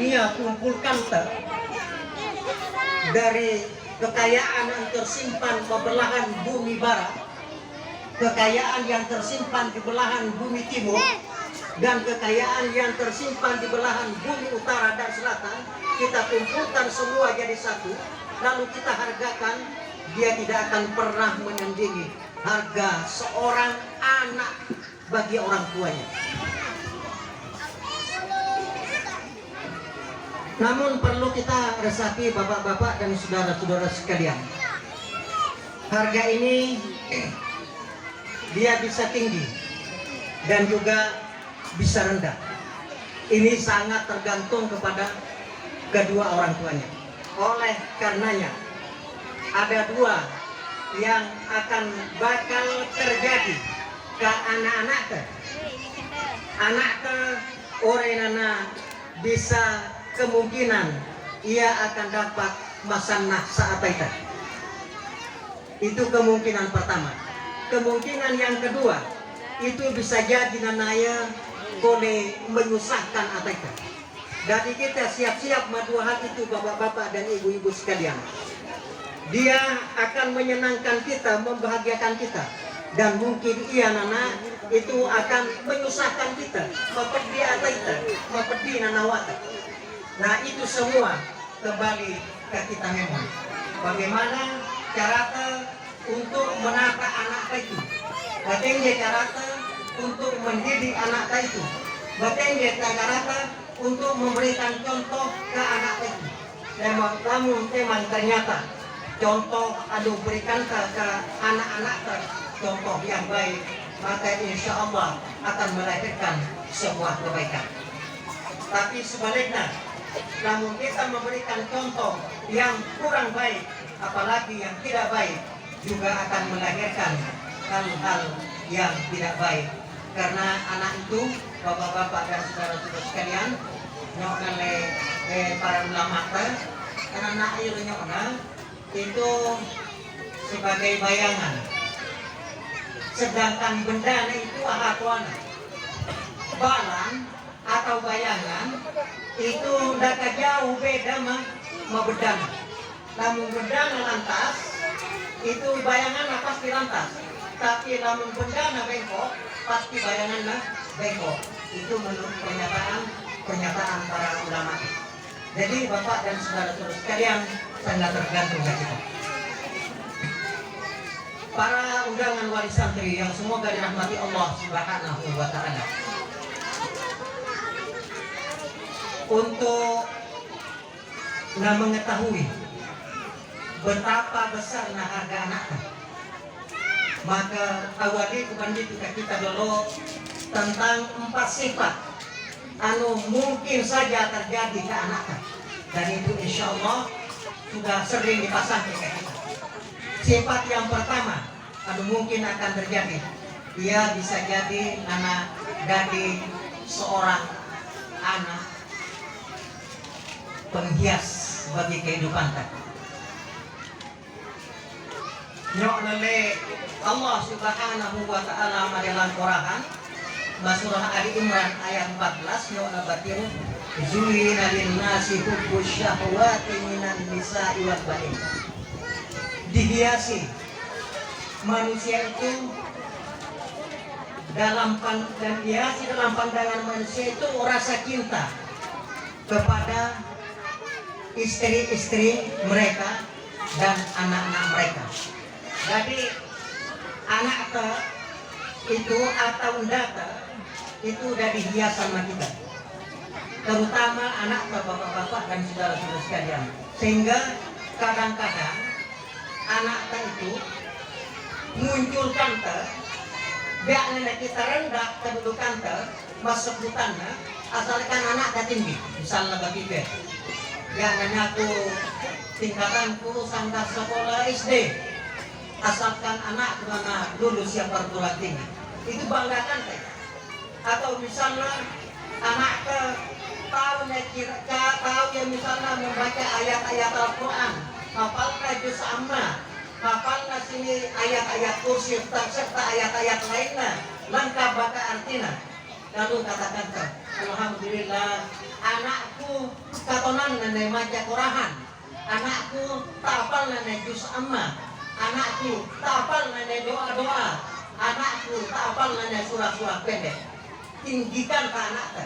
dunia kumpulkan dari kekayaan yang tersimpan di belahan bumi barat, kekayaan yang tersimpan di belahan bumi timur, dan kekayaan yang tersimpan di belahan bumi utara dan selatan, kita kumpulkan semua jadi satu, lalu kita hargakan, dia tidak akan pernah menandingi harga seorang anak bagi orang tuanya. Namun perlu kita resapi bapak-bapak dan saudara-saudara sekalian, harga ini dia bisa tinggi dan juga bisa rendah. Ini sangat tergantung kepada kedua orang tuanya. Oleh karenanya ada dua yang akan bakal terjadi ke anak-anak. Anak orenana bisa kemungkinan ia akan dapat masanah saat itu. Itu kemungkinan pertama. Kemungkinan yang kedua, itu bisa jadi nanaya boleh menyusahkan atau. Jadi kita siap-siap dua hal itu bapak-bapak dan ibu-ibu sekalian. Dia akan menyenangkan kita, membahagiakan kita, dan mungkin ia nana itu akan menyusahkan kita, mempedih atau kita, mempedih nanawata. Nah itu semua kembali ke kita memang. Bagaimana cara untuk menata anak itu? Bagaimana cara untuk mendidik anak itu? Bagaimana cara untuk memberikan contoh ke anak itu? Namun ternyata contoh berikan ke anak-anak contoh yang baik, maka insya Allah akan melahirkan sebuah kebaikan. Tapi sebaliknya, namun kita memberikan contoh yang kurang baik, apalagi yang tidak baik, juga akan melahirkan hal-hal yang tidak baik. Karena anak itu, bapak-bapak dan saudara-saudara sekalian, nyokale para ulama anak itu sebagai bayangan, sedangkan benda itu ahatuana. Balan atau bayangan itu tidak jauh beda mah bedana. Namun bedana lantas itu bayangan pasti lantas, tapi namun bedana bengkok pasti bayangan bengkok. Itu menurut pernyataan para ulama. Jadi bapak dan saudara-saudara sekalian, sangat tergantung dari kita. Para undangan wali santri yang semoga dirahmati Allah Subhanahu wa Ta'ala, untuk mengetahui betapa besarnya harga anaknya, maka awali kembali kita dulu tentang 4 sifat mungkin saja terjadi ke anaknya, dan itu insya Allah sudah sering dipasang ke kita. Sifat yang pertama mungkin akan terjadi, dia bisa jadi anak dari seorang anak penghias bagi kehidupan kita. Nyoknele Allah Subhanahu wa Ta'ala dalam Quran Surah Ali Imran ayat 14, nyokna batiru zuyina linnasi hubbus syahwati minan nisa'i wal banin. Dihiasi manusia itu dalam pandangan manusia itu rasa cinta kepada istri-istri mereka dan anak-anak mereka. Jadi anak itu atau data itu dari hiasan kita, terutama anak bapak-bapak dan saudara-saudara sekalian. Sehingga kadang-kadang anak itu munculkan biarlah kita rendah kedudukan masuk hutannya, asalkan anak tinggi, misalnya bagi jangan aku tingkatanku sampai sekolah SD, asalkan anak mana lulus yang perguruan tinggi, itu banggakan atau misalnya anak tahu yang misalnya membaca ayat-ayat Al-Quran, hafalnya juz amma, hafalnya sini ayat-ayat kursi serta ayat-ayat lainnya lengkap baca artinya, lalu katakan alhamdulillah anakku katonan nenek maca Qur'an, anakku tapal nenek juz amma, anakku tapal nenek doa-doa, anakku tapal nenek surah-surah pendek. Tinggikan ke anaknya,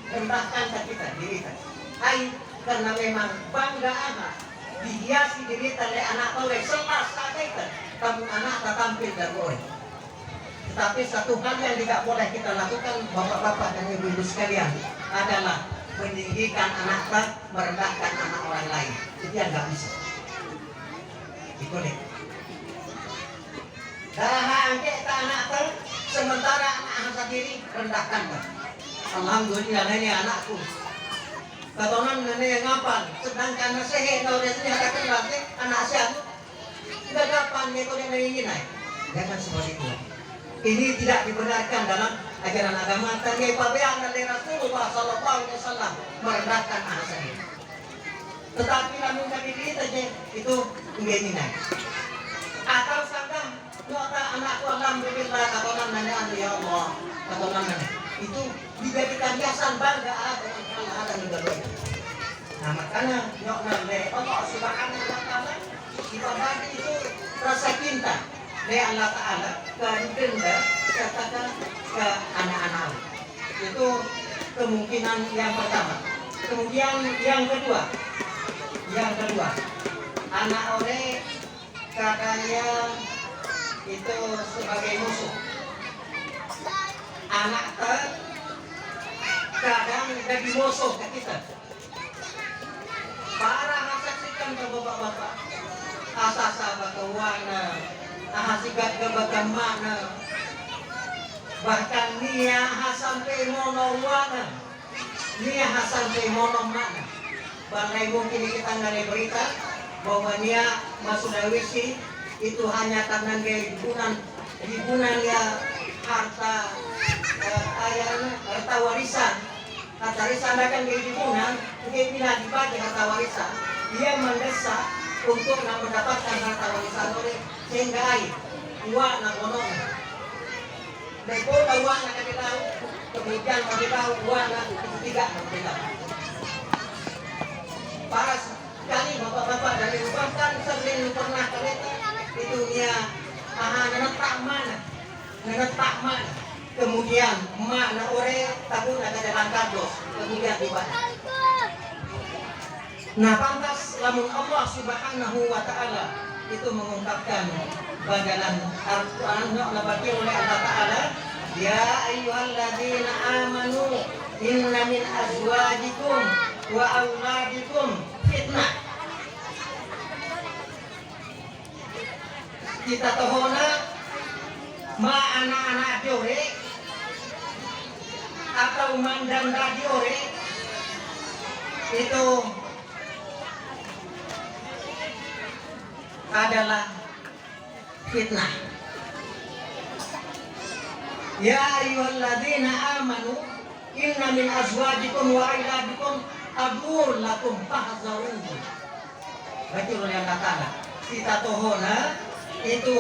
rendahkan ke kita diri kita. Hai, karena memang bangga anak dihiasi diri oleh anak oleh selepas saat itu kamu anak tak tampil dan boleh. Tetapi satu hal yang tidak boleh kita lakukan bapak-bapak dan ibu-ibu sekalian adalah meninggikan anak tak, merendahkan anak orang lain. Itu yang nggak bisa. Boleh. Dah angkat anak tak, sementara anak sendiri rendahkan tak. Alhamdulillah ini anakku. Katonan nenek yang ngapal, sedangkan nasihat kalau dia sendiri ada kenal anak siapa? Tidak kapan dia kau yang ingin naik. Jangan seperti itu. Ini tidak dibenarkan dalam ajaran agama. Tanya pabean dari Rasulullah Sallallahu Alaihi Wasallam merendahkan anak sendiri. Tetapi namun kami kita itu ingin naik. Atau sangka, nyata anakku alhamdulillah katonan nenek ya Allah, katonan nenek itu dijadikan hiasan bangga ada juga doa. Nah makanya nyokna Allah Subhanahu wa taala kita bagi itu rasa cinta dari Allah Taala ke denda serta ke anak-anak. Itu kemungkinan yang pertama. Kemudian yang kedua, anak oleh katanya itu sebagai musuh. Anak kadang jadi musuh ke kita. Para saksikan ke bapak-bapak, asasa bakawana, ahasigat ke bakamana, bahkan nia sampai monowana, nia sampai monomana. Balai mungkin kita nggak berita bahwa nia masuk Dawisi itu hanya karena hiburan ya harta harta warisan. Harta warisan akan hiburan, dia tidak dibagi harta warisan. Dia mendesak untuk mendapatkan harta warisan oleh sehingga air uang nak bonon. Depo uang nak ditahu, kemudian bagi tahu uang nak itu tidak ditahu. Para sekali bapak-bapak dari bahkan sering pernah kereta itu dia nenetak mana, kemudian mana ore tabung ada dalam kardus, kemudian dibayar. Nah pantas lamun Allah Subhanahu wa taala itu mengungkapkan bagaimana Al-Qur'an nabati oleh Allah Taala, ya ayyuhalladzina amanu inna min azwajikum wa auladikum fitnah. Kita tohona ma anak-anak diore atau mandanda diore itu adalah fitnah. Ya ayyuhalladzina amanu inna min azwajikum wa auladikum aduwwun lakum fahzaruhu. Berarti oleh Allah Ta'ala kita tohona itu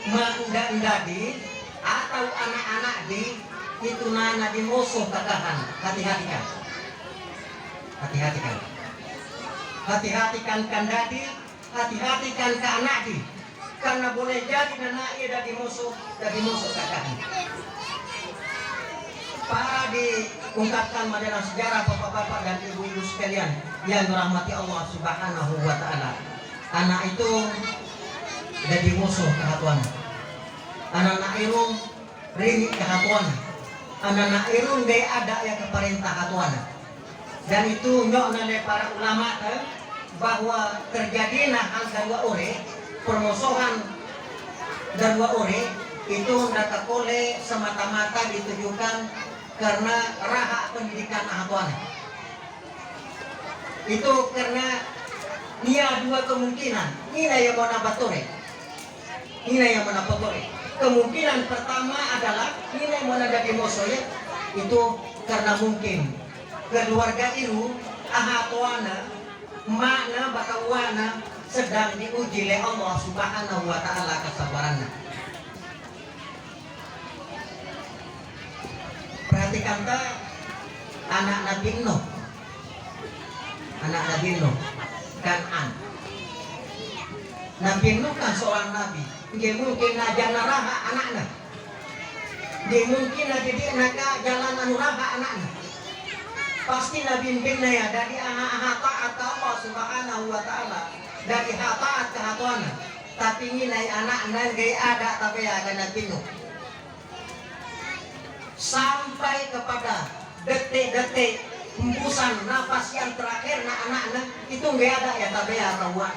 mandandi atau anak-anak di itu nana di musuh katakan. Hati-hatikan, hati-hatikan kandadi, hati-hatikan ke anak di, karena boleh jadi anak ia dari musuh katakan. Para diungkapkan dalam sejarah bapak-bapak dan ibu-ibu sekalian yang dirahmati Allah Subhanahu wa taala. Anak itu jadi musuh kehatuan. Anak-anak irung ringit kehatuan. Anak-anak irung dia ada yang keperintah hatuan. Dan itu nyok oleh para ulama bahwa terjadi hal dua ore permusuhan dua ore itu tidak boleh semata-mata ditujukan karena raha pendidikan hatuan. Itu karena dia dua kemungkinan. Ini yang mau nabatore. Kemungkinan pertama adalah ini mau jadi musuhnya itu karena mungkin keluarga itu ahatuana makna bakawana sedang diuji oleh Allah Subhanahu wa taala kesabarannya. perhatikan anak Nabi Nuh, anak Nabi Nuh, Kanan. Nabi Nuh kan seorang nabi, dia mungkin aja naraha anaknya, dia mungkin aja dia naga jalan anuraha anaknya. Pasti Nabi bimbingnya ya dari anak taat ke Allah Subhanahu wa Ta'ala, dari taat ke hatuana. Tapi ini anak-anak gaya ada tapi ada Nabi Nuh. Sampai kepada detik-detik hembusan nafas yang terakhir anak-anak itu nggak ada ya tapi ya rawan.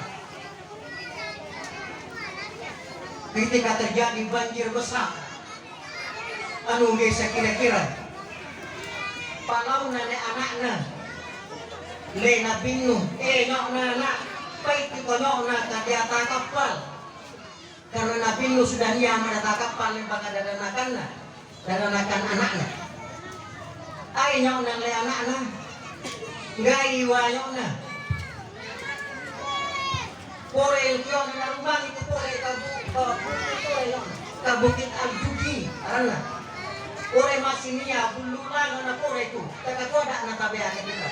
Ketika terjadi banjir besar, anu bisa kira-kira palau nenek anaknya le Nabi Nuh nyok anak baik itu nyok nak di atas kapal karena Nabi Nuh sudah nyaman di atas kapal yang bakal dadanakan anaknya. Nyok le anaknya nggak iwa nyoknya pore yang na rumah itu pore ke Bukit Al-Jugi karena pore masih niya bululan na pore itu kakakoda na tabi akin kita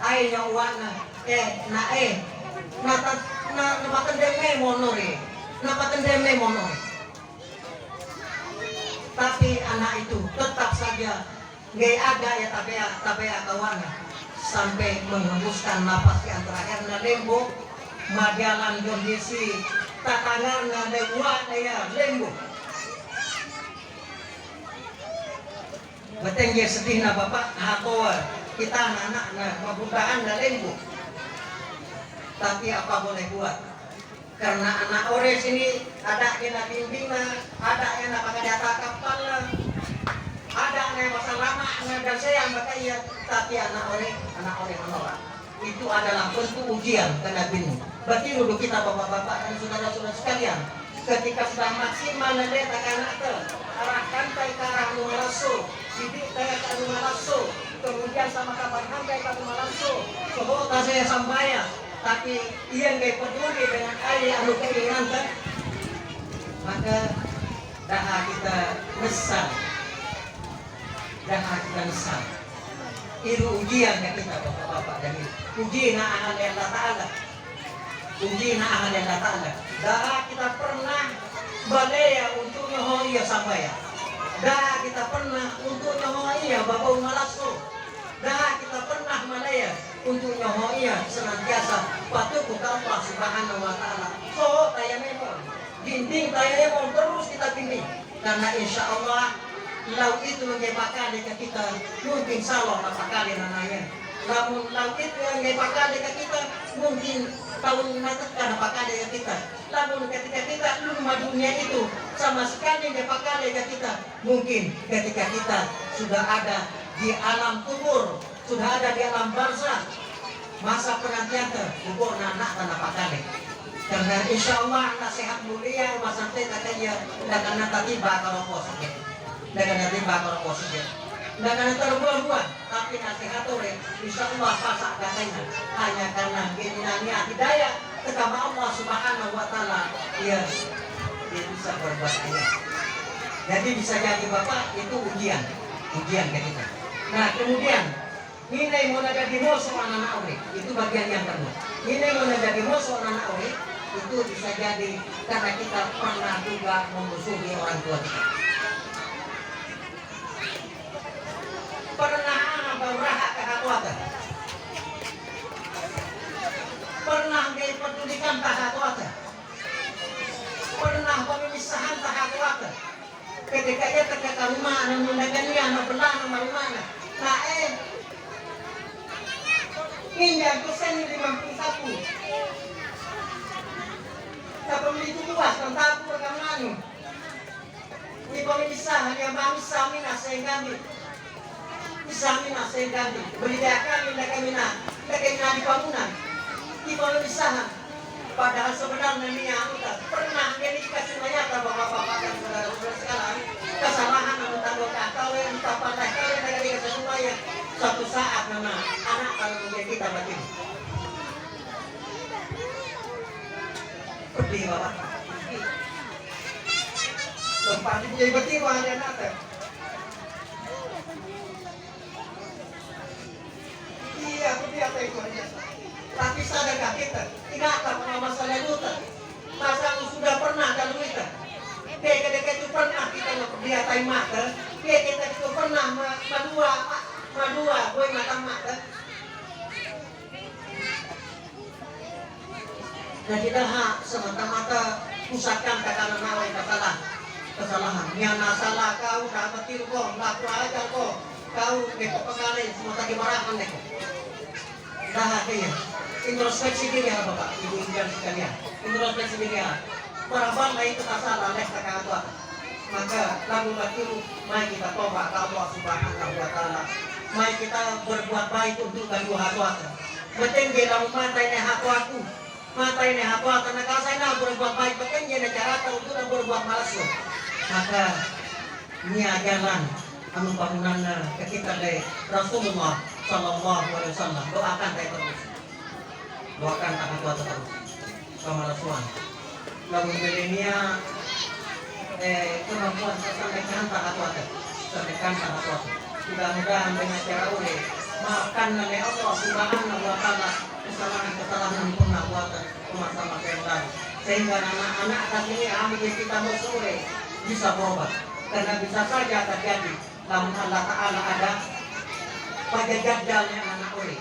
nyok wana napatendeme monore tapi anak itu tetap saja nggak ada ya tabi kawana sampai menghembuskan nafas yang terakhir na lembo madalan kondisi tatangan na dewa ya lembo. Beteng dia sedih na bapak atau kita anak na mabudaan na lembo. Tapi apa boleh buat? Karena anak ores ini ada yang na bimbing na, ada yang na pakai data kapal na, ada yang masa lama na dan saya makanya tapi anak ore menolak. Itu adalah bentuk ujian ke Nabi Nuh. Berarti dulu kita bapak-bapak dan saudara-saudara sekalian, ketika sudah maksimal nanti anak arahkan ke arah Numalaso, didik ke Numalaso, kemudian sama kabar sampai ke Numalaso, semoga saya sampaikan. Tapi ia nggak peduli dengan ayah anu keinginan kan, maka daha kita besar, itu ujian yang kita bapak-bapak dan uji na'ahan yang ta'ala, dah kita pernah balaya untuk nyohoia sampai ya, dah kita pernah untuk nyohoia bapak Malaso, dah kita pernah malaya untuk nyohoia senantiasa patuh ke Allah Subhanahu wa Ta'ala. So taya memang dinding taya memang terus kita bimbing karena insya Allah laut itu mengepakan dekat kita mungkin salah apa kali namanya. Namun laut itu yang mengepakan dekat kita mungkin tahun mengatakan apa kali dekat kita. Namun ketika kita lumah dunia itu sama sekali mengepakan dekat kita mungkin ketika kita sudah ada di alam kubur, sudah ada di alam barzah, masa penantian kubur anak tanah pakale. Karena insya Allah nasihat mulia masa kita kaya dan nanti tiba kalau positif, dan nanti tiba kalau positif, dan nanti terbuang-buang. Tapi nasihat ore insya Allah pasak katanya hanya karena keinginannya hidayah kepada Allah Subhanahu wa Ta'ala, dia bisa berbuat ayat. Jadi bisa jadi bapak itu ujian ke kita. Nah kemudian ini mau jadi musuh anak ore itu bagian yang kedua. Ini mau jadi musuh anak ore itu bisa jadi karena kita pernah juga memusuhi orang tua kita. Pernah berusaha kehatuatan, pernah dipedulikan kehatuatan, pernah pemisahan kehatuatan. Ketika ia terkata rumah dan menggunakannya anak belah nama rumahnya. Nah ini yang persen 51. Kita memiliki luas tentang perkembangan. Ini pemisahan yang bangsa mina sehingga Isamina sehingga beridakan minda kami di bangunan di pemisahan. Padahal sebenarnya ini pernah jadi kasih nyata bapak-bapak dan saudara-saudara sekalian kesalahan yang tanggung kalau yang tak pandai kalau yang dikasih supaya suatu saat nama anak kalau menjadi kita batin pedih bapak lepas itu jadi batin wahai anak Tapi sadarkah kita? Tidaklah pernah masalah luta. Masa sudah pernah kalau kita? Kita itu pernah kita diatai mata. Kita itu pernah madua, gue mata mata. Dan kita semata-mata pusatkan kata nawai kesalahan. Yang salah kau dapat tiru kau, laku aja kau neko pengalih semua tadi marahan neko. Dah hatinya. Introspeksi diri ya Bapak, Ibu dan sekalian. Introspeksi diri ya. Barang itu salah leh kata apa. Maka lalu tiru, mari kita tobat ke Allah Subhanahu wa taala. Mari kita berbuat baik untuk ganggu hati aku. Betul dia dalam mata ini hati aku. Mata ini hati aku karena kalau saya nak berbuat baik betul dia cara untuk berbuat malas loh. Maka ini ajaran anu bangunan kita dari Rasulullah Sallallahu Alaihi Wasallam. Doakan saya terus. Doakan takkan kuat terus. Sama Rasulullah. Lalu milenia kemampuan sampaikan tak kuat. Sampaikan tak kuat. Mudah-mudahan dengan cara oleh maafkan oleh Allah Subhanahu wa taala kesalahan pun buat masa-masa yang lalu. Sehingga anak-anak atas ini ambil kita mau sore bisa berobat. Karena bisa saja terjadi namun Allah Ta'ala ada pada jadalnya anak oleh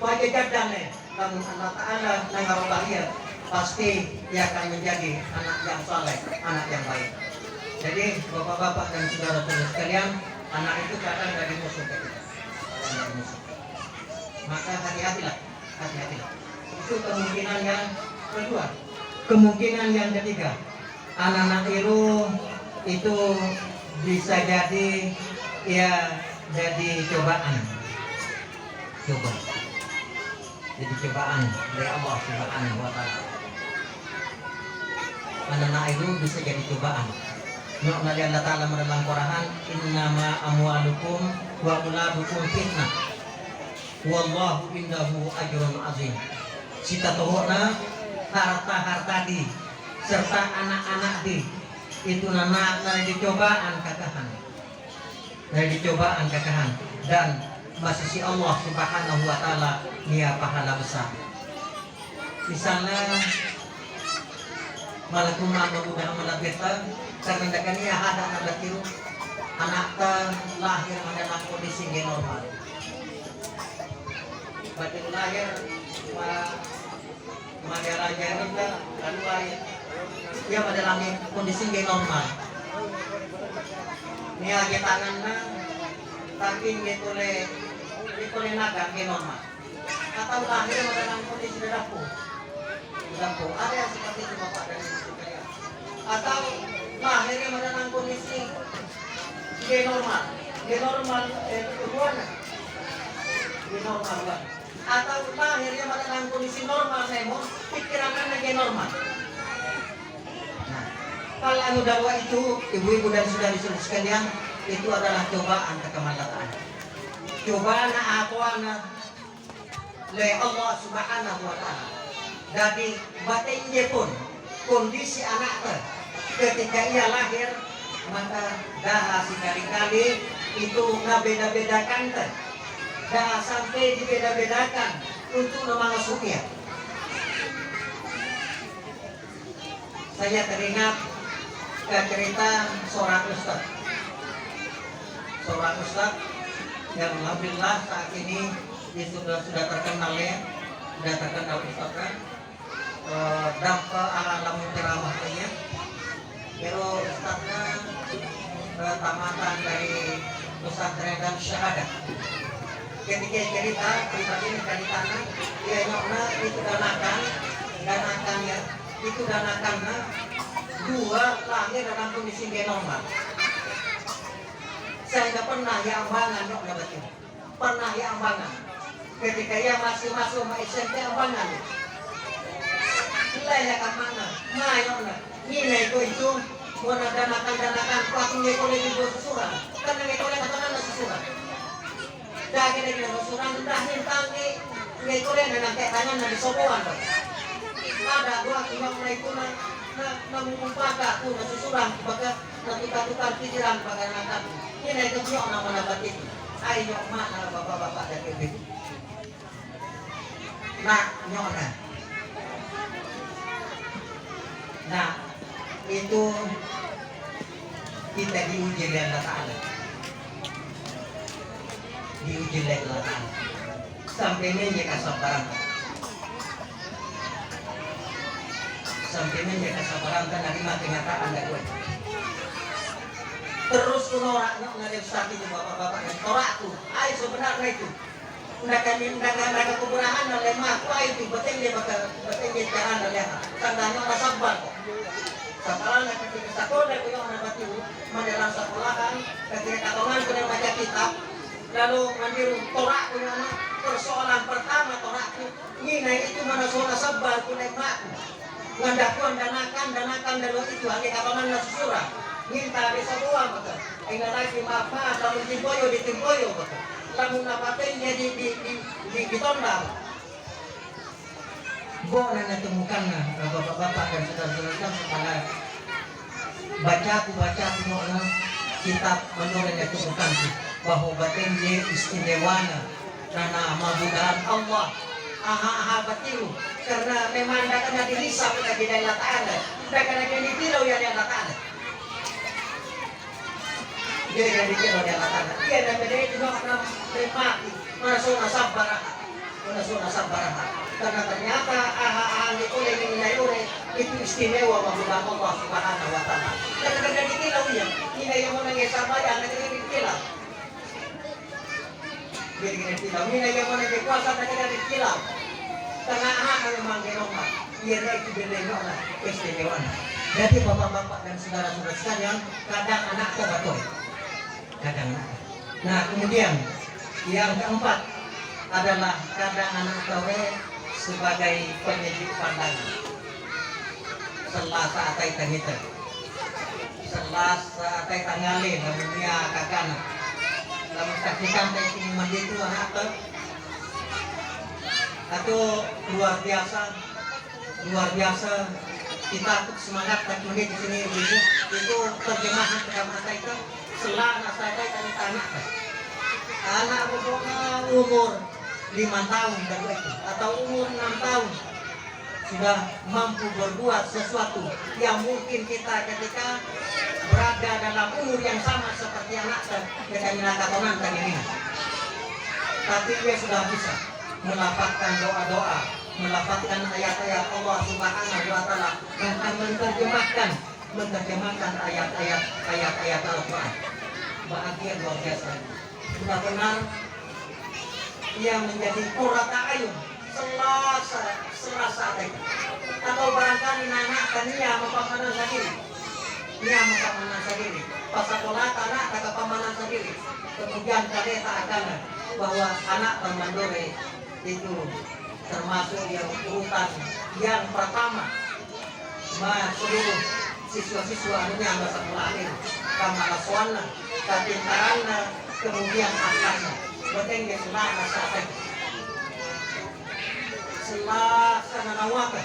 pada jadalnya namun Allah Ta'ala nangarobahir pasti dia akan menjadi anak yang saleh, anak yang baik. Jadi bapak-bapak dan saudara-saudara sekalian, anak itu kadang dari musuh kita, dari musuh. Maka hati-hatilah. Itu kemungkinan yang kedua. Kemungkinan yang ketiga, anak-anak itu bisa jadi jadi cobaan. Jadi cobaan dari Allah Subhanahu wa taala. Anak-anak itu bisa jadi cobaan. Nabi Allah Ta'ala dalam Quran, innama amwalukum wa auladukum fitnah wallahu indahu ajrun azim. Sita tohona harta di serta anak-anak itu dari dicobaan kakahan dan masih si Allah Subhanahu wa taala nia pahala besar. Misalnya malakumah mudah melabeta karena dakania ada anak tiru anak lahir dalam kondisi normal. Batin lahir raja kita lalu lahir dia pada dalam kondisi normal. Ini lagi tangannya tapi boleh naga normal. Atau lahir pada dalam kondisi dapur. Ada yang seperti itu Bapak dan Ibu sekalian. Atau lahirnya pada dalam kondisi normal normal. Atau lahirnya pada dalam kondisi normal namun pikirannya normal. Nah, kalau anu dakwah itu ibu-ibu dan saudara-saudara sekalian itu adalah cobaan kekemaluan. Cobaan akuana oleh Allah Subhanahu wa taala. Jadi batinnya pun kondisi anaknya ketika ia lahir maka dah sekali-kali itu beda-bedakan dah sampai dibeda-bedakan untuk memasukinya. Saya teringat ke cerita seorang ustaz yang alhamdulillah saat ini dia sudah terkenal ustaznya dampak alam ceramahnya. Pero ustaznya tamatan dari pesantren dan syahadat. Ketika cerita pribadi ceritanya dia nyokna itu danakannya dua lahir dalam kondisi normal. Saya tidak pernah ambangan nyokna betul. Pernah ambangan. Ketika ia masih masuk SMP ambangan. Nilai ke mana? Nyokna. Nilai itu mau danakan pakai kolej itu sesurat. Karena kolej katakan sesurat. Dah kita sesurat dah tangi kolej dengan kayak tangan dari sopoan. Ada dua yang itu mengumpulkan tu sesurat baga tukar pikiran baga anak. Ini itu nyok nama batik. Ayo mana bapak-bapak dan ibu. Nah, nyora. Nah, itu kita diuji oleh Allah Ta'ala. Diuji oleh Allah Ta'ala. Sampai menjadi kesabaran. Sampai menjadi kesabaran dan nerima kenyataan dan gue. Terus noraknya ngadep sapi itu bapak-bapak dan torakku. Ayo sebenarnya itu. Naga keburahan dan lemah. Wah itu betul dia cara dan lemah. Tandanya orang sabar kok. Sabarannya ketika sekolah itu yang anak batu mendalam sekolahan ketika katongan kena baca kitab lalu mandiru torak punya anak persoalan pertama torakku ini itu mana soal sabar kena makku ngandakuan danakan dalam itu hanya katongan nasi surah minta bisa buang betul ingat lagi maaf lamun ditimpoyo betul lamun apa-apanya ditondang boleh ditemukan bapak-bapak dan saudara-saudara kepada baca mana kitab menurut yang ditemukan bahwa batin dia istimewana karena mabudahan Allah aha batiru karena memang tidak kena dihisap pada bidang lataan tidak kena dipilau yang lataan dia kena dipilau yang lataan dia dan beda itu karena memaki masuk asam barah karena ternyata aha oleh nilai itu istimewa mabudahan Allah Subhanahu wa Ta'ala dan kena dipilau ya ini yang mau nangis sama yang kena dipilau biar kena dipilau ini yang mau nangis kuasa kena dipilau karena aha memang genoma biar itu benar istimewa jadi bapak-bapak dan saudara-saudara sekalian kadang anak betul kadang nah kemudian yang keempat adalah kadang anak tawe sebagai penyejuk pandangan selasa atai tangita selasa atai tangali dunia kakana lalu saksikan tadi mandi itu anak atau luar biasa kita semangat dan kemudian di sini itu terjemahan kata itu selana saya tadi anak umur 5 tahun dan itu atau umur 6 tahun sudah mampu berbuat sesuatu yang mungkin kita ketika berada dalam umur yang sama seperti anak kita minakatongan tadi ini tapi dia sudah bisa melafazkan doa-doa melafazkan ayat-ayat Allah Subhanahu wa Ta'ala dan menerjemahkan ayat-ayat Al-Quran bahagia luar biasa benar-benar yang menjadi qurrata ayun selasa atau barangkali anak tania mempamanan sendiri pas sekolah anak tak pamanan sendiri kemudian kalian tak akan bahwa anak pemandore itu termasuk yang urutan yang pertama seluruh siswa-siswa anunya masa akhir kamalaswana katintaranna kemudian akarnya betul dia selama saat selasa nanawaka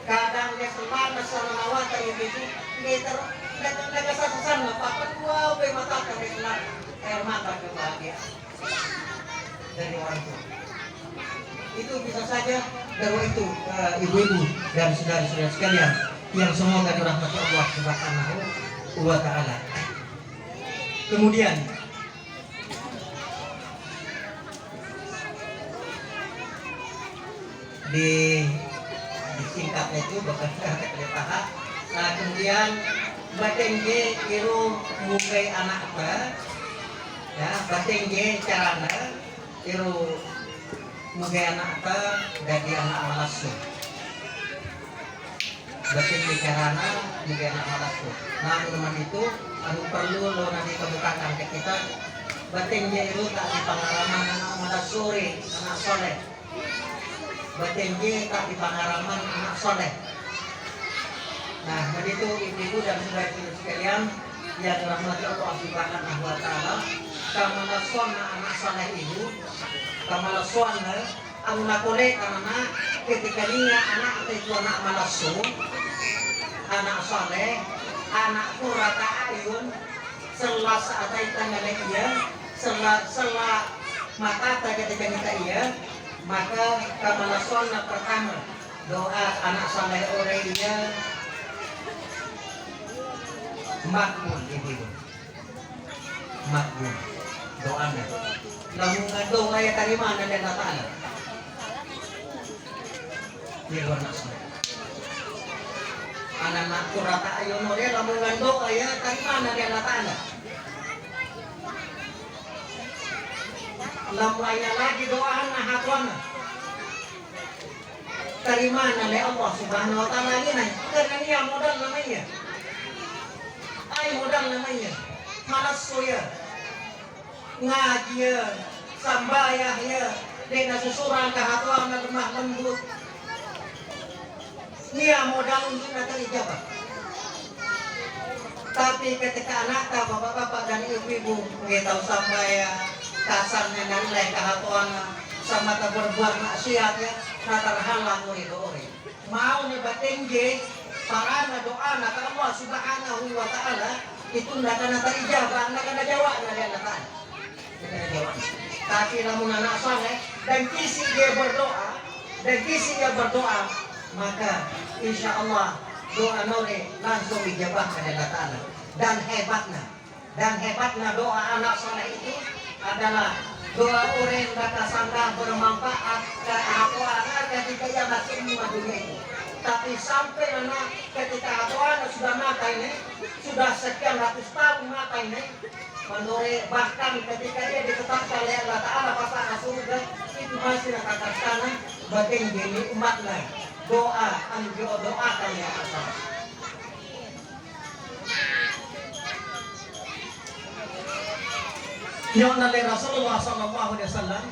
kadang dia selama nanawaka itu dia terkesan papan wow mata kebetulan air mata kebahagiaan dari orang tua itu bisa saja bahwa itu ibu-ibu dan saudara-saudara sekalian yang semoga dirahmati Allah Subhanahu wa Ta'ala. Kemudian disingkatnya itu bahkan tahap. Nah kemudian batengge iru mukai anak apa ya batengge carana iru mukai anak apa dari anak malasu batengge carana mukai anak malasu. Nah teman itu anu perlu lo nanti kemukakan ke kita batengge iru tak di pengalaman anak malasuri anak soleh batengge tak di pengalaman anak soleh. Nah, begitu ibu-ibu dan saudara-saudara sekalian yang dirahmati Allah Subhanahu wa Ta'ala, kamalaswana anak soleh ibu, kamalaswana anak kolek karena ketika dia anak itu anak malasu, anak soleh, anak qurrata ayun, selah saat tanggal ia, selah mata ketika kita ia, Maka kamalason na pertama doa anak saleh orangnya makbul ibu makbul doanya lamun ngandung aya dari mana dan datang di luar nasi anak kurata ayo nore lamun ngandung aya dari mana dan datang lamun aya lagi doa nahatwana dari mana oleh Allah Subhanahu wa taala ini karena dia modal namanya modal namanya malas soya ngaji ya sambayah ya dengan susuran kehatuan lemah lembut dia modal untuk datang ijabah tapi ketika anak bapak-bapak dan ibu-ibu nggak tahu sambayah kasarnya dan lain kehatuan sama tak berbuat maksiat ya terhalang oleh doa mau nih batinggi para doa nak Allah Subhanahu wa taala itu ndak akan terijabah ndak akan jawab ndak akan jawab tapi namun anak saleh dan kisi dia berdoa maka insya Allah doa nore langsung dijabah oleh Allah taala dan hebatnya doa anak saleh itu adalah doa orang kata sangka bermanfaat ke anak ketika ia masih di dunia ini tapi sampai anak ketika anak sudah mata ini sudah sekian ratus tahun mata ini menurut bahkan ketika dia ditetapkan oleh Allah Ta'ala pasang surga itu masih akan sana bagian gini umatnya doa anjo doakan ya asal yang dari Rasulullah Sallallahu Alaihi Wasallam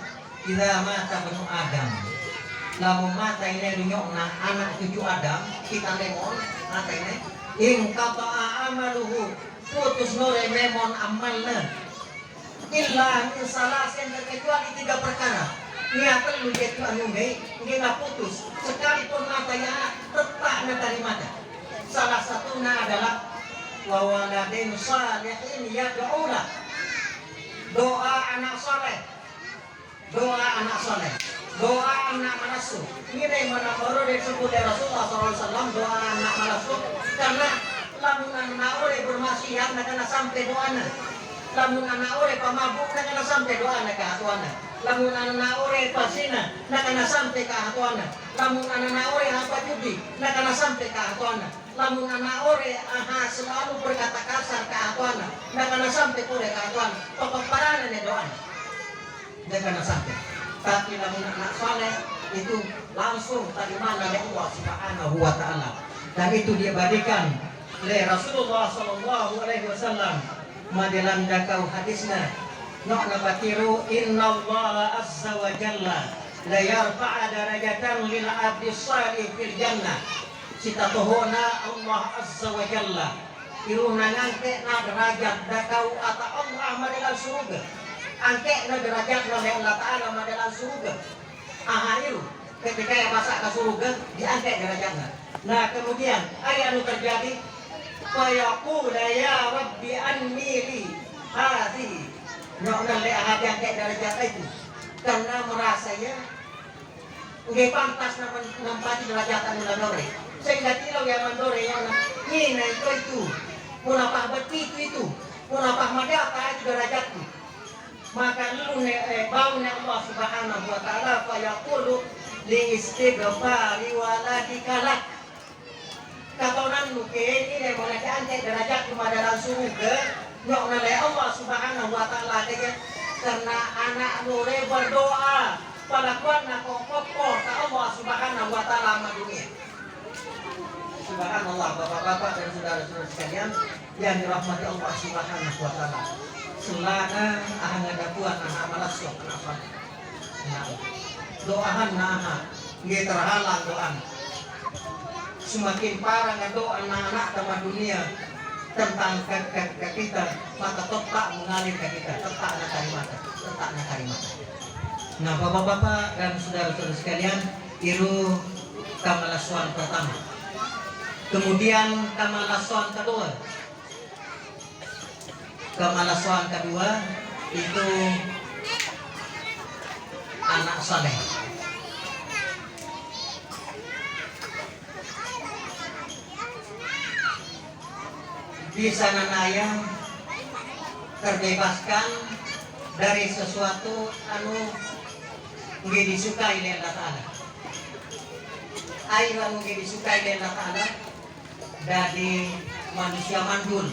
idza mata banu Adam lamun mata ini dunyokna anak cucu Adam kita lemon mata ini in qata'a amaluhu putus nore memon amalna illa min salasin kecuali 3 perkara niatan lu jadi anu baik nggak putus sekalipun matanya tetap dari mata salah satunya adalah wa waladin salihin yad'una doa anak soleh doa anak malasu ini mana baru disebut dari Rasulullah SAW doa anak malasu karena lamun anak oleh bermaksiat nak kena sampai doana lamun anak oleh pemabuk nak kena sampai doana ke hatuana lamun anak oleh pasina nak kena sampai ke hatuana lamun anak oleh apa judi nak kena sampai ke hatuana lamun anak ore selalu berkata kasar ke hatuana nak kena sampai kore ke hatuana pokok parana ne doa nak kena sampai tapi lamun anak saleh itu langsung dari mana oleh Allah Subhanahu wa taala dan itu dia badikan oleh Rasulullah Sallallahu Alaihi Wasallam madalan dakau hadisnya nak nabatiru innallaha azza wa jalla la yarfa'a darajatan lil abdi salih fil jannah cita tohona Allah azza wa jalla iruna ngangke na derajat dakau ata Allah madalan surga angke na derajat oleh Allah taala madalan surga ahairu ketika yang masak ke surga diangke derajatnya nah kemudian ayat anu terjadi fayaqula ya rabbi anni li hadhihi nyokna le ahad yang kayak derajat itu karena merasanya nggak pantas menempati derajat anu lanore sehingga tilau yang mandore yang ini itu munapah beti itu munapah madata itu derajatku maka lu baunya Allah Subhanahu wa taala fa yaqulu li istighfari waladika katonan mungkin ini boleh diangkat derajat kepada langsung ke nyok oleh Allah Subhanahu wa taala karena anak nure berdoa pada kuatna kokoh ke Allah Subhanahu wa taala dunia. Subhanallah bapak-bapak dan saudara-saudara sekalian yang dirahmati Allah Subhanahu wa taala. Selana ahang dapuan anak malas sok kenapa? Nah, doahan nah nggih terhalang doa. Semakin parah doa anak-anak sama dunia tentang ke kita maka tetap mengalir ke kita tetap nak kalimat. Nah bapak-bapak dan saudara-saudara sekalian iru kamalasuan pertama. Kemudian kamalasuan kedua. Kamalasuan kedua itu anak saleh. bisa nanaya terbebaskan dari sesuatu anu nggak disukai oleh Allah Ta'ala. Air anu nggak disukai oleh Allah Ta'ala dari manusia mandul.